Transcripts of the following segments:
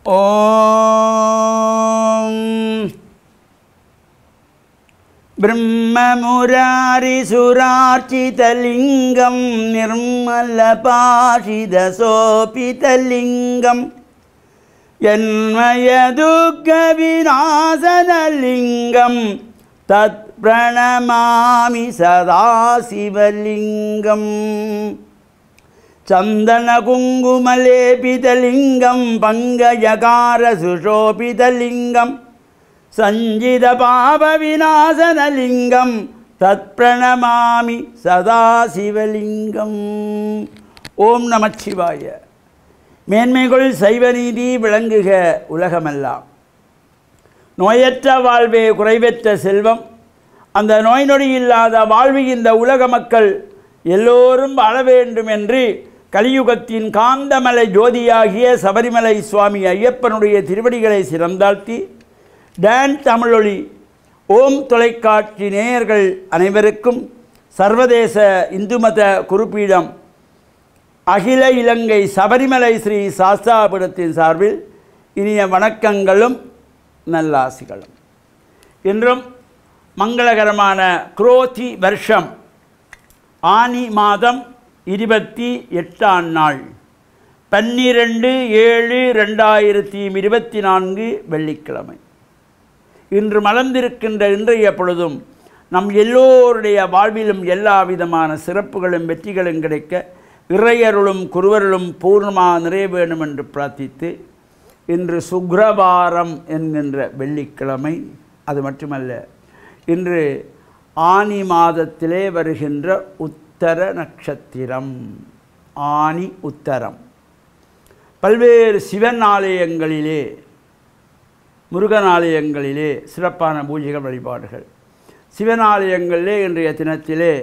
ஓம் பிரம்மமுராரிசுரார்ச்சிதலிங்கம் நிர்மலபாஷிதசோபிதலிங்கம் யன்மயதுக்கவிநாசனலிங்கம் தத் பிரணமாமி சதாசிவலிங்கம் சந்தனகுங்குமலேபிதலிங்கம் பங்கஜகாரசுஷோபிதலிங்கம் சஞ்சிதபாபவிநாசனலிங்கம் தத் பிரணமாமி சதாசிவலிங்கம். ஓம் நமச்சிவாய. மேன்மைகள் சைவநீதி விளங்குக உலகமெல்லாம். நோயற்ற வாழ்வே குறைவற்ற செல்வம். அந்த நோய் நொடி இல்லாத வாழ்வு இந்த உலக மக்கள் எல்லோரும் வாழ வேண்டும் என்று கலியுகத்தின் காந்தமலை ஜோதியாகிய சபரிமலை சுவாமி ஐயப்பனுடைய திருவடிகளை சிறந்தாழ்த்தி டான் தமிழொலி ஓம் தொலைக்காட்சி நேயர்கள் அனைவருக்கும் சர்வதேச இந்து மத குருப்பீடம் அகில இலங்கை சபரிமலை ஸ்ரீ சாஸ்தாபுரத்தின் சார்பில் இனிய வணக்கங்களும் நல்லாசிகளும். இன்றும் மங்களகரமான குரோதி வருஷம் ஆனி மாதம் 28ஆம் நாள் 12/7/2024 வெள்ளிக்கிழமை. இன்று மலர்ந்திருக்கின்ற இன்றைய பொழுதும் நம் எல்லோருடைய வாழ்விலும் எல்லா விதமான சிறப்புகளும் வெற்றிகளும் கிடைக்க இறையருளும் குருவருளும் பூர்ணமாக நிறைய வேண்டும் என்று பிரார்த்தித்து, இன்று சுக்கிரவாரம் என்கின்ற வெள்ளிக்கிழமை. அது மட்டுமல்ல, இன்று ஆனி மாதத்திலே வருகின்ற உத்தர நட்சத்திரம். ஆனி உத்தரம். பல்வேறு சிவன் ஆலயங்களிலே, முருகன் ஆலயங்களிலே சிறப்பான பூஜைகள் வழிபாடுகள். சிவனாலயங்களிலே இன்றைய தினத்திலே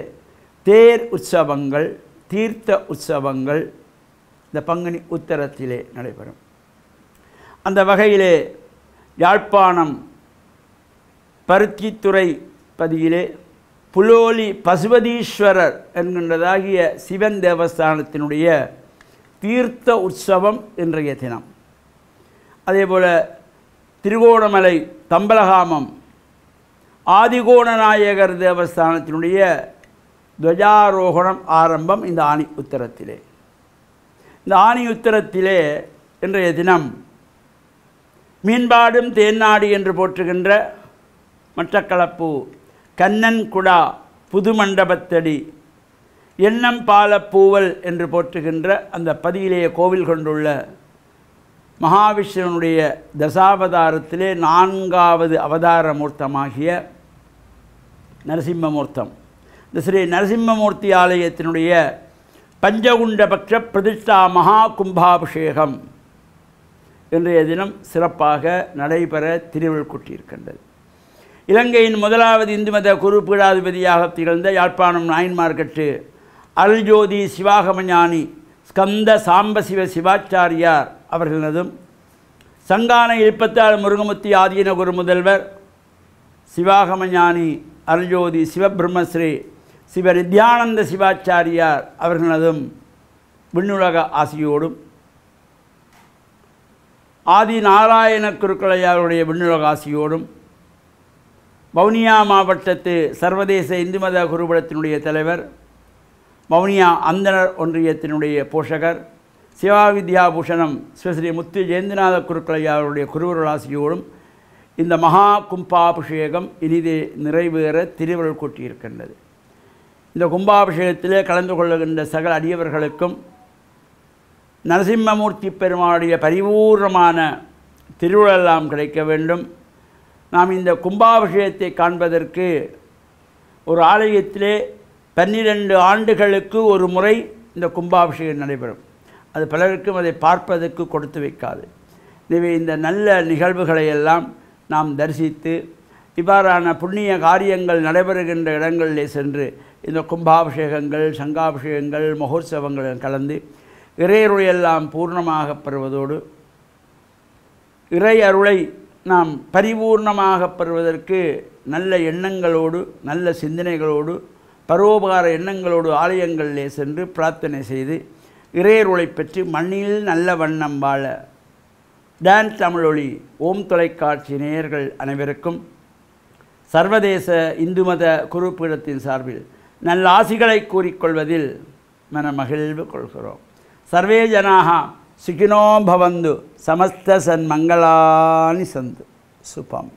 தேர் உற்சவங்கள், தீர்த்த உற்சவங்கள் இந்த பங்குனி உத்தரத்திலே நடைபெறும். அந்த வகையிலே யாழ்ப்பாணம் பருத்தித்துறை பதியிலே புலோலி பசுபதீஸ்வரர் என்கின்றதாகிய சிவன் தேவஸ்தானத்தினுடைய தீர்த்த உற்சவம் இன்றைய தினம். அதேபோல் திருகோணமலை தம்பலகாமம் ஆதிகோணநாயகர் தேவஸ்தானத்தினுடைய துவஜாரோகணம் ஆரம்பம் இந்த ஆனி உத்தரத்திலே. இந்த ஆனி உத்தரத்திலே இன்றைய தினம் மீன்பாடும் தேன்னாடி என்று போற்றுகின்ற மட்டக்களப்பு கண்ணன்குடா புது மண்டபத்தடி எண்ணம் பாலப்பூவல் என்று போற்றுகின்ற அந்த பதியிலேயே கோவில் கொண்டுள்ள மகாவிஷ்ணுனுடைய தசாவதாரத்திலே 4வது அவதார மூர்த்தமாகிய நரசிம்மமூர்த்தம், இந்த ஸ்ரீ நரசிம்மமூர்த்தி ஆலயத்தினுடைய பஞ்சகுண்டபக்ஷ பிரதிஷ்டா மகா கும்பாபிஷேகம் இன்றைய தினம் சிறப்பாக நடைபெற திருவள்ளுவர் கூட்டியிருக்கின்றது. இலங்கையின் முதலாவது இந்து மத குரு பீடாதிபதியாக திகழ்ந்த யாழ்ப்பாணம் நாயன்மார்கட்டு அருள்ஜோதி சிவாகமஞானி ஸ்கந்த சாம்பசிவ சிவாச்சாரியார் அவர்களதும் சங்கான 76 முருகமுத்தி ஆதீன குரு முதல்வர் சிவாகமஞானி அருள்ஜோதி சிவபிரம்மஸ்ரீ சிவ நித்யானந்த சிவாச்சாரியார் அவர்களதும் விண்ணுலக ஆசியோடும் ஆதி நாராயண குருக்களையாருடைய விண்ணுலக ஆசியோடும் வவுனியா மாவட்டத்து சர்வதேச இந்து மத குருபடத்தினுடைய தலைவர், வவுனியா அந்தனர் ஒன்றியத்தினுடைய போஷகர் சிவாவித்யாபூஷணம் ஸ்ரீ முத்து ஜெயந்திநாத குருக்களையாருடைய குருவருள் ஆசியோடும் இந்த மகா கும்பாபிஷேகம் இனிதே நிறைவேற திருவருள் கூட்டியிருக்கின்றது. இந்த கும்பாபிஷேகத்திலே கலந்து கொள்ளுகின்ற சகல அடியவர்களுக்கும் நரசிம்மமூர்த்தி பெருமானுடைய பரிபூர்ணமான திருவுளெல்லாம் கிடைக்க வேண்டும். நாம் இந்த கும்பாபிஷேகத்தை காண்பதற்கு ஒரு ஆலயத்திலே 12 ஆண்டுகளுக்கு ஒரு முறை இந்த கும்பாபிஷேகம் நடைபெறும். அது பலருக்கும் அதை பார்ப்பதற்கு கொடுத்து வைக்காது. எனவே இந்த நல்ல நிகழ்வுகளை எல்லாம் நாம் தரிசித்து இவ்வாறான புண்ணிய காரியங்கள் நடைபெறுகின்ற இடங்களிலே சென்று இந்த கும்பாபிஷேகங்கள், சங்காபிஷேகங்கள், மகோத்சவங்கள் கலந்து இறையருளையெல்லாம் பூர்ணமாக பெறுவதோடு இறை அருளை நாம் பரிபூர்ணமாக பெறுவதற்கு நல்ல எண்ணங்களோடு, நல்ல சிந்தனைகளோடு, பரோபகார எண்ணங்களோடு ஆலயங்களிலே சென்று பிரார்த்தனை செய்து இறையருளை பெற்று மண்ணில் நல்ல வண்ணம் வாழ டான்ஸ் தமிழொலி ஓம் தொலைக்காட்சி நேயர்கள் அனைவருக்கும் சர்வதேச இந்து மத குருப்பீடத்தின் சார்பில் நல்ல ஆசிகளை கூறிக்கொள்வதில் மனமகிழ்வு கொள்கிறோம். சர்வே ஜனாக சுகினோ பவந்து சமஸ்த சன்மங்களானி சந்து சுபம்.